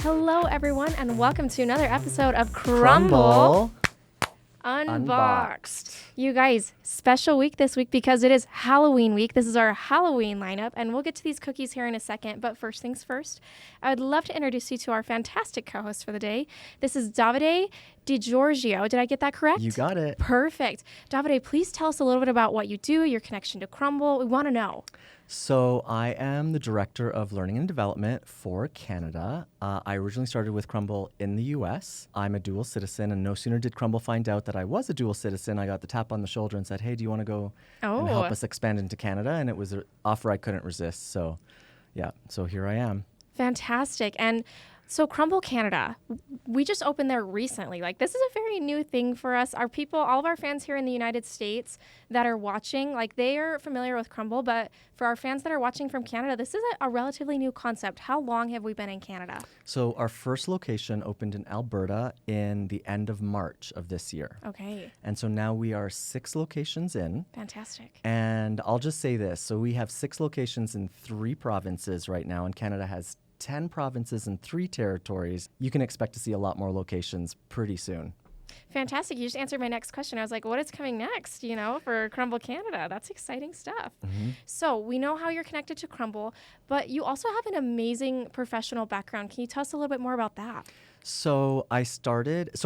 Hello, everyone, and welcome to another episode of Crumbl Unboxed. You guys, special week this week because it is Halloween week. This is our Halloween lineup, and we'll get to these cookies here in a second. But first things first, I would love to introduce you to our fantastic co-host for the day. This is Davide Di Giorgio. Did I get that correct? You got it. Perfect. Davide, please tell us a little bit about what you do, your connection to Crumbl. We want to know. So I am the Director of Learning and Development for Canada. I originally started with Crumbl in the US. I'm a dual citizen, and no sooner did Crumbl find out that I was a dual citizen, I got the tap on the shoulder and said, hey, do you want to go and help us expand into Canada? And it was an offer I couldn't resist. So here I am. Fantastic. And so Crumbl Canada, we just opened there recently. Like, this is a very new thing for us. Our people, all of our fans here in the United States that are watching, like, they are familiar with Crumbl, but for our fans that are watching from Canada, this is a relatively new concept. How long have we been in Canada? So our first location opened in Alberta in the end of March of this year. Okay. And so now we are 6 locations in. Fantastic. And I'll just say this. So we have 6 locations in 3 provinces right now, and Canada has 10 provinces and 3 territories. You can expect to see a lot more locations pretty soon. Fantastic. You just answered my next question. I was like, what is coming next, for Crumbl Canada? That's exciting stuff. Mm-hmm. So we know how you're connected to Crumbl, but you also have an amazing professional background. Can you tell us a little bit more about that? So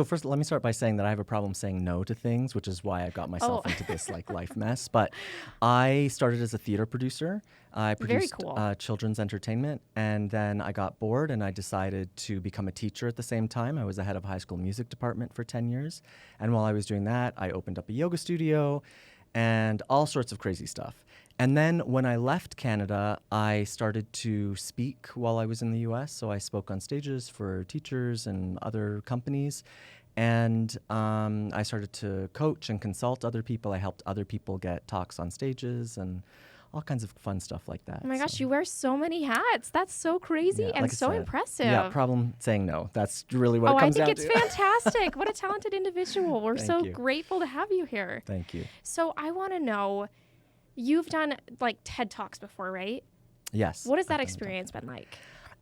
first let me start by saying that I have a problem saying no to things, which is why I got myself into this life mess. But I started as a theater producer. I produced children's entertainment, and then I got bored and I decided to become a teacher at the same time. I was the head of a high school music department for 10 years. And while I was doing that, I opened up a yoga studio and all sorts of crazy stuff. And then when I left Canada, I started to speak while I was in the US. So I spoke on stages for teachers and other companies. And I started to coach and consult other people. I helped other people get talks on stages and all kinds of fun stuff like that. Oh my gosh, you wear so many hats. That's so crazy and so impressive. Yeah, problem saying no. That's really what it comes down to. I think it's fantastic. What a talented individual. We're so grateful to have you here. Thank you. So I want to know, you've done like TED Talks before, right? Yes. What has that experience been like?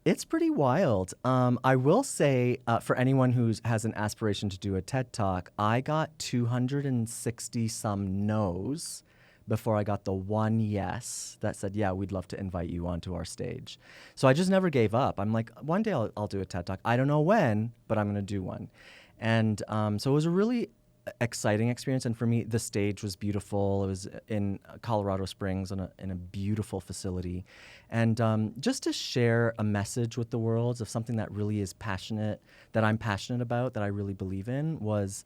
It's pretty wild. I will say, for anyone who has an aspiration to do a TED Talk, I got 260 some no's before I got the one yes that said, yeah, we'd love to invite you onto our stage. So I just never gave up. I'm like, one day I'll do a TED Talk. I don't know when, but I'm going to do one. And so it was a really exciting experience. And for me, the stage was beautiful. It was in Colorado Springs in a beautiful facility. And just to share a message with the world of something that really is passionate, that I'm passionate about, that I really believe in, was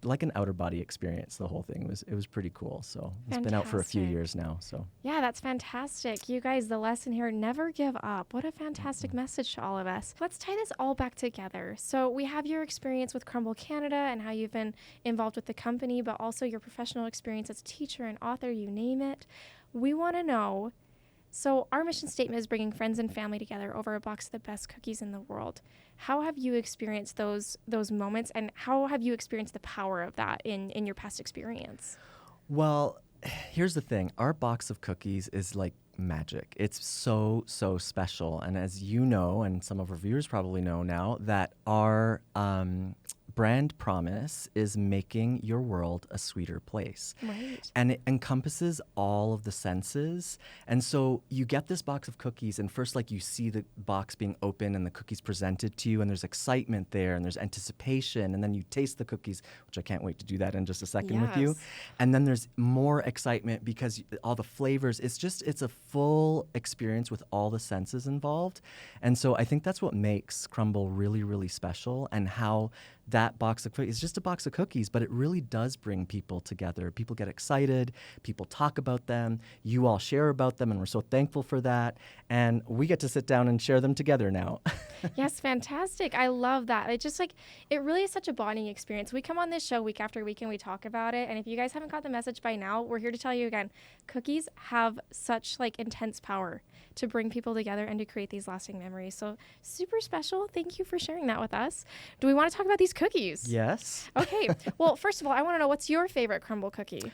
like an outer body experience. The whole thing it was pretty cool. So it's been out for a few years now. So yeah, that's fantastic. You guys, the lesson here, never give up. What a fantastic message to all of us. Let's tie this all back together. So we have your experience with Crumbl Canada and how you've been involved with the company, but also your professional experience as a teacher and author, you name it. We want to know, so our mission statement is bringing friends and family together over a box of the best cookies in the world. How have you experienced those moments, and how have you experienced the power of that in your past experience? Well, here's the thing. Our box of cookies is like magic. It's so, so special. And as you know, and some of our viewers probably know now, that our brand promise is making your world a sweeter place. Right. And it encompasses all of the senses. And so you get this box of cookies, and first, like, you see the box being open and the cookies presented to you, and there's excitement there, and there's anticipation, and then you taste the cookies, which I can't wait to do that in just a second with you. And then there's more excitement because all the flavors, it's a full experience with all the senses involved. And so I think that's what makes Crumbl really, really special, and how that box of cookies is just a box of cookies, but it really does bring people together. People get excited. People talk about them. You all share about them, and we're so thankful for that. And we get to sit down and share them together now. Yes, fantastic. I love that. It really is such a bonding experience. We come on this show week after week and we talk about it. And if you guys haven't got the message by now, we're here to tell you again, cookies have such intense power to bring people together and to create these lasting memories. So super special. Thank you for sharing that with us. Do we want to talk about these cookies? Yes. Okay. Well, first of all, I want to know, what's your favorite Crumbl cookie?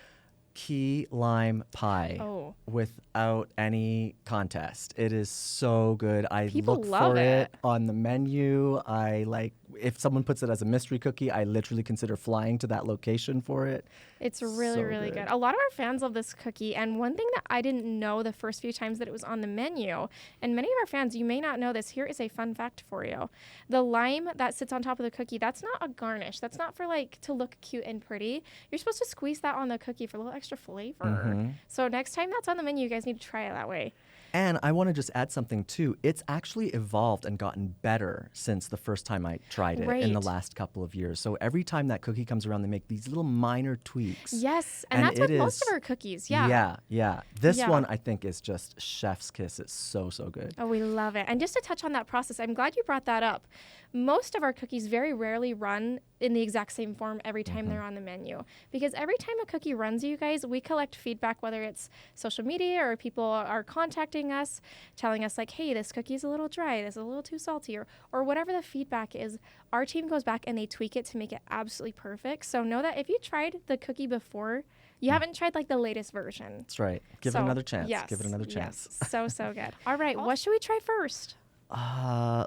key lime pie. Oh. Without any contest. It is so good. I People look love for it it. on the menu. I like if someone puts it as a mystery cookie, I literally consider flying to that location for it. It's really, So really good. good. A lot of our fans love this cookie. And one thing that I didn't know the first few times that it was on the menu, and many of our fans, you may not know this. Here is a fun fact for you. The lime that sits on top of the cookie, that's not a garnish. That's not for like to look cute and pretty. You're supposed to squeeze that on the cookie for a little extra flavor. So next time that's on the menu, you guys need to try it that way. And I want to just add something too. It's actually evolved and gotten better since the first time I tried it in the Right. last couple of years. So every time that cookie comes around, they make these little minor tweaks. Yes, and And that's with it most of is- our cookies. Yeah. Yeah. This Yeah. one I think is just chef's kiss. It's so good. Oh, we love it. And just to touch on that process, I'm glad you brought that up. Most of our cookies very rarely run in the exact same form every time they're on the menu. Because every time a cookie runs, you guys, we collect feedback, whether it's social media or people are contacting us, telling us like, hey, this cookie is a little dry, this is a little too salty, or whatever the feedback is. Our team goes back and they tweak it to make it absolutely perfect. So know that if you tried the cookie before, you haven't tried like the latest version. That's right. Give it So, another chance. yes, Give it another chance. Yes. So good. All right, what should we try first?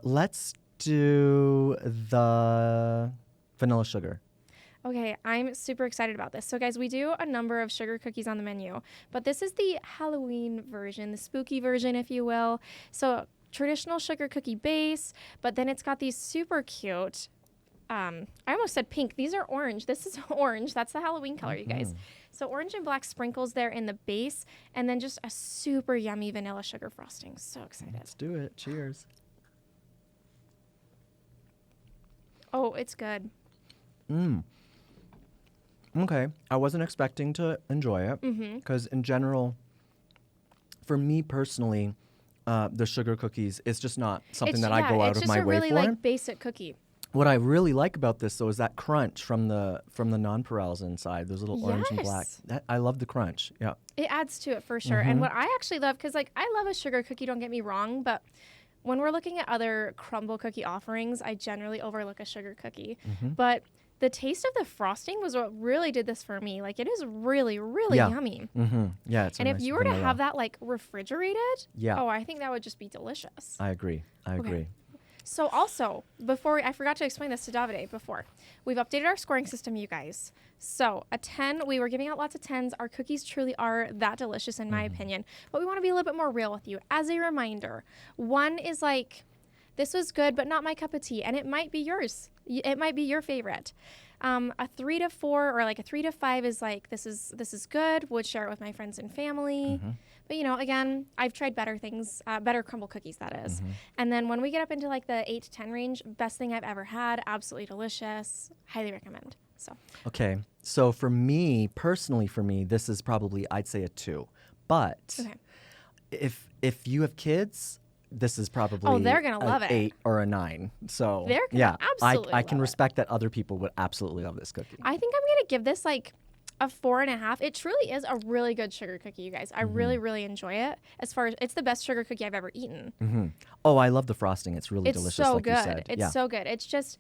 Let's do the vanilla sugar. Okay, I'm super excited about this. So guys, we do a number of sugar cookies on the menu, but this is the Halloween version, the spooky version, if you will. So traditional sugar cookie base, but then it's got these super cute, I almost said pink. These are orange. This is orange. That's the Halloween color, you guys. So orange and black sprinkles there in the base, and then just a super yummy vanilla sugar frosting. So excited. Let's do it. Cheers. Oh, it's good. Okay. I wasn't expecting to enjoy it because in general, for me personally, the sugar cookies is just not something that I go out of my way It's just a really for. like basic cookie. What I really like about this though is that crunch from the nonpareils inside, those little orange and black. Yes. I love the crunch. Yeah. It adds to it for sure. And what I actually love, because like I love a sugar cookie, don't get me wrong, but when we're looking at other Crumbl cookie offerings, I generally overlook a sugar cookie. But the taste of the frosting was what really did this for me. Like it is really, really Yeah. yummy. Yeah. It's a And if nice you were to vanilla. have that like refrigerated, Yeah. oh, I think that would just be delicious. I agree. I agree. So also, I forgot to explain this to Davide before. We've updated our scoring system, you guys. So a 10, we were giving out lots of 10s. Our cookies truly are that delicious in my opinion. But we want to be a little bit more real with you. As a reminder, 1 is like, this was good, but not my cup of tea. And it might be yours. It might be your favorite. A 3 to 4 or like a 3 to 5 is like, this is good. Would share it with my friends and family. But, you know, again, I've tried better things, better Crumbl cookies, that is. And then when we get up into like the 8 to 10 range, best thing I've ever had, absolutely delicious, highly recommend. So Okay. So for me, personally for me, this is probably, I'd say a 2. But Okay. if you have kids, this is probably they're gonna love an it. 8 or a 9. So They're gonna yeah, absolutely I can love it. respect that other people would absolutely love this cookie. I think I'm going to give this like a 4.5. It truly is a really good sugar cookie, you guys. I really, really enjoy it. As far as it's the best sugar cookie I've ever eaten. Oh, I love the frosting. It's really It's delicious, so like good. you said. It's yeah. so good. It's just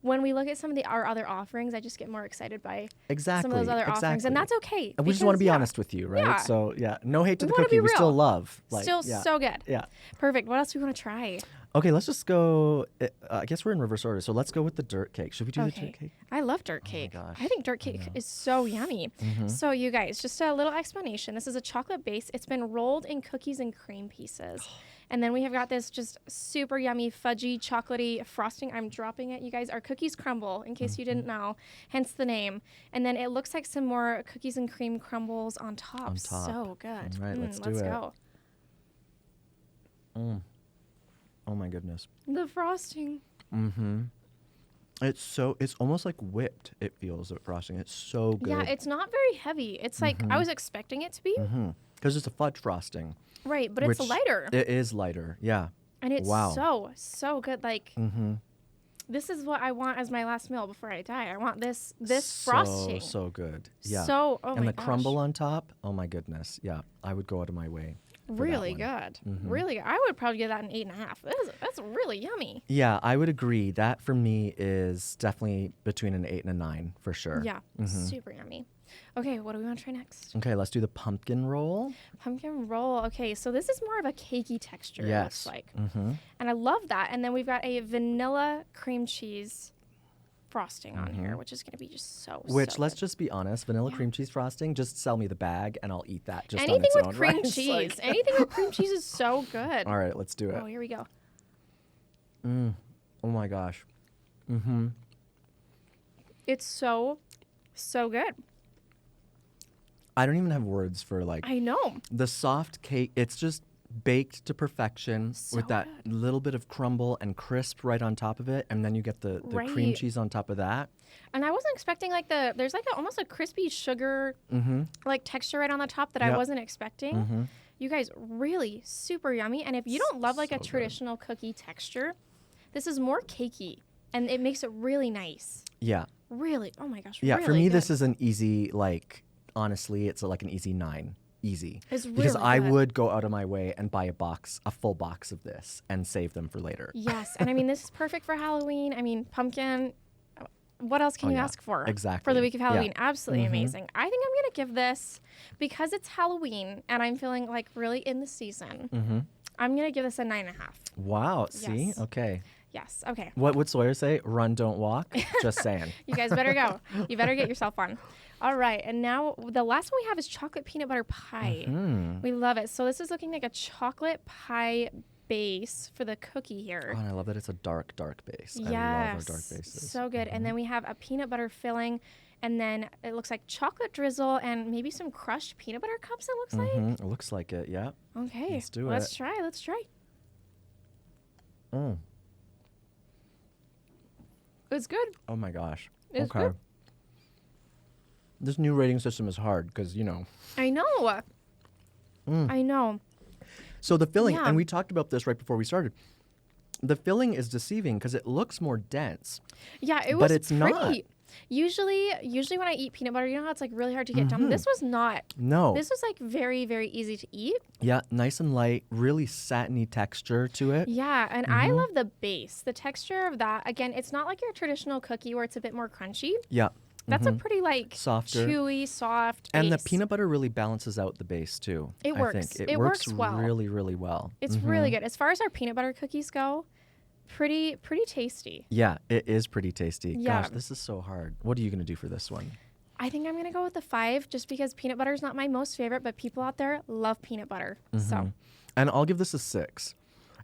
when we look at some of our other offerings, I just get more excited by Exactly. some of those other offerings, and exactly. that's okay. And we just want to be because, honest with you, right? Yeah. So yeah, no hate to We the wanna cookie. be We still real. love. Like, Still yeah. so good. Yeah. Perfect. What else do we want to try? Okay, let's just go. I guess we're in reverse order. So let's go with the dirt cake. Should we do the dirt cake? I love dirt cake. gosh. I think dirt cake is so yummy. So you guys, just a little explanation. This is a chocolate base. It's been rolled in cookies and cream pieces. And then we have got this just super yummy, fudgy, chocolatey frosting. I'm dropping it, you guys. Our cookies crumble, in case you didn't know, hence the name. And then it looks like some more cookies and cream crumbles on top. On top. So good. All right, let's do let's it. go. Oh my goodness. The frosting. It's almost like whipped. It feels the frosting. It's so good. Yeah, it's not very heavy. It's like I was expecting it to be. Because it's a fudge frosting. Right, but it's which lighter. It is lighter. Yeah. And it's Wow. so good. Like, this is what I want as my last meal before I die. I want this frosting. So good. Yeah. So, oh and my the gosh. crumble on top. Oh my goodness. Yeah. I would go out of my way. for that Really one. good. Really good. I would probably give that an 8.5. That's really yummy. Yeah, I would agree. That for me is definitely between an 8 and a 9 for sure. Yeah, super yummy. Okay, what do we want to try next? Okay, let's do the pumpkin roll. Pumpkin roll. Okay, so this is more of a cakey texture, it looks like. Mm-hmm. And I love that. And then we've got a vanilla cream cheese frosting on here, which is going to be just so Which, so let's good. just be honest, vanilla cream cheese frosting, just sell me the bag and I'll eat that just Anything on its with own. cream right? It's cheese. like- Anything with cream cheese is so good. All right, let's do it. Oh, here we go. Oh my gosh. Mm-hmm. It's so good. I don't even have words for like I know. the soft cake. It's just baked to perfection So with that little bit of crumble and crisp right on top of it, and then you get the cream Right. cheese on top of that. And I wasn't expecting like there's like almost a crispy sugar like texture right on the top that I Yep. wasn't expecting. You guys, really super yummy. And if you don't love like a So good. traditional cookie texture, this is more cakey and it makes it really nice. Yeah. Really, oh my gosh. Yeah, really for me, good. this is an easy, like, honestly, it's like an easy 9. Easy. It's Because really I good. would go out of my way and buy a full box of this and save them for later. Yes, and I mean this is perfect for Halloween. I mean pumpkin. What else can you yeah. ask for? Exactly. For the week of Yeah. Halloween, absolutely amazing. I think I'm gonna give this because it's Halloween and I'm feeling like really in the season. I'm gonna give this a 9.5. Wow. See? Yes. Okay. Yes. Okay. What would Sawyer say? Run, don't walk? Just saying. You guys better go. You better get yourself one. All right, and now the last one we have is chocolate peanut butter pie. We love it. So this is looking like a chocolate pie base for the cookie here. Oh, and I love that it's a dark, dark base. I love our dark bases. So good. And then we have a peanut butter filling, and then it looks like chocolate drizzle and maybe some crushed peanut butter cups, it looks like. It looks like it, yeah. Okay. Let's do Let's it. try. Let's try. Mm. It's good. Oh my gosh. It's okay. good. This new rating system is hard because, you know. I know. I know. So the filling, Yeah. and we talked about this right before we started. The filling is deceiving because it looks more dense. Yeah, it But was it's pretty. not. Usually when I eat peanut butter, you know how it's like really hard to get down. This was not. No. This was like very, very easy to eat. Yeah, nice and light, really satiny texture to it. Yeah, and I love the base. The texture of that, again, it's not like your traditional cookie where it's a bit more crunchy. Yeah. That's a pretty like Softer. chewy, soft And the base. peanut butter really balances out the base too. It I works. think. It works works well. really, really well. It's really good. As far as our peanut butter cookies go, pretty tasty. Yeah, it is pretty tasty. Yeah. Gosh, this is so hard. What are you going to do for this one? I think I'm gonna go with the 5 just because peanut butter is not my most favorite, but people out there love peanut butter. So And I'll give this a 6.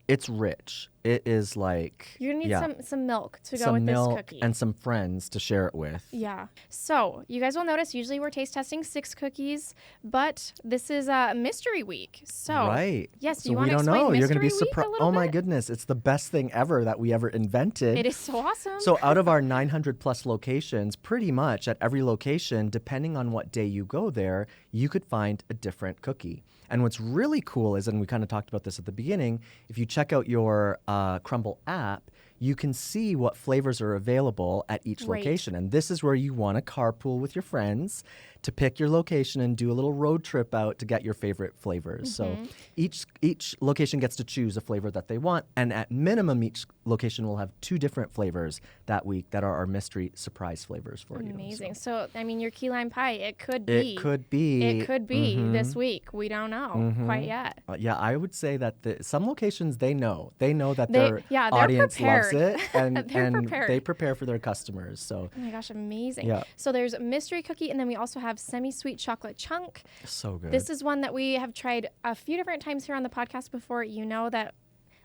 It's rich. It is like you're gonna need some milk to go some with milk this cookie. and some friends to share it with. Yeah. So you guys will notice usually we're taste testing 6 cookies, but this is a mystery week. So Right. yes, do So you we want to don't explain know. You're mystery gonna be week a surprised. little Oh my bit? goodness, it's the best thing ever that we ever invented. It is so awesome. So out of our 900 plus locations, pretty much at every location, depending on what day you go there, you could find a different cookie. And what's really cool is, and we kind of talked about this at the beginning, if you check out your Crumbl app, you can see what flavors are available at each Right. location. And this is where you want to carpool with your friends to pick your location and do a little road trip out to get your favorite flavors. So each location gets to choose a flavor that they want. And at minimum, each location will have 2 different flavors that week that are our mystery surprise flavors for you. Amazing. So I mean, your key lime pie, it could So be. it could be. It could be this week. We don't know quite yet. Yeah, I would say that some locations they know that They- their yeah, they're audience loves prepared. it, and They're prepared. they prepare for their customers. So Oh my gosh, amazing. Yeah. So there's mystery cookie, and then we also have semi-sweet chocolate chunk. so good. This is one that we have tried a few different times here on the podcast before. You know that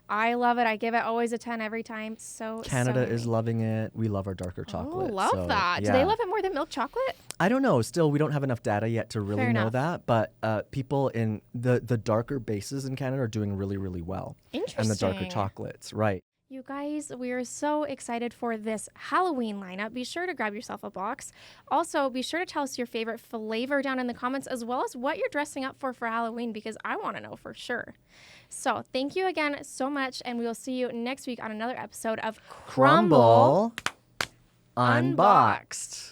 I love it. I give it always a 10 every time. So Canada so is yummy. loving it. We love our darker Oh, chocolate. love so, that. Do yeah. they love it more than milk chocolate? I don't know. Still, we don't have enough data yet to really Fair know enough. that. But people in the darker bases in Canada are doing really, really well. Interesting. And the darker chocolates, right? You guys, we are so excited for this Halloween lineup. Be sure to grab yourself a box. Also, be sure to tell us your favorite flavor down in the comments, as well as what you're dressing up for Halloween, because I want to know for sure. So thank you again so much, and we will see you next week on another episode of Crumbl Unboxed.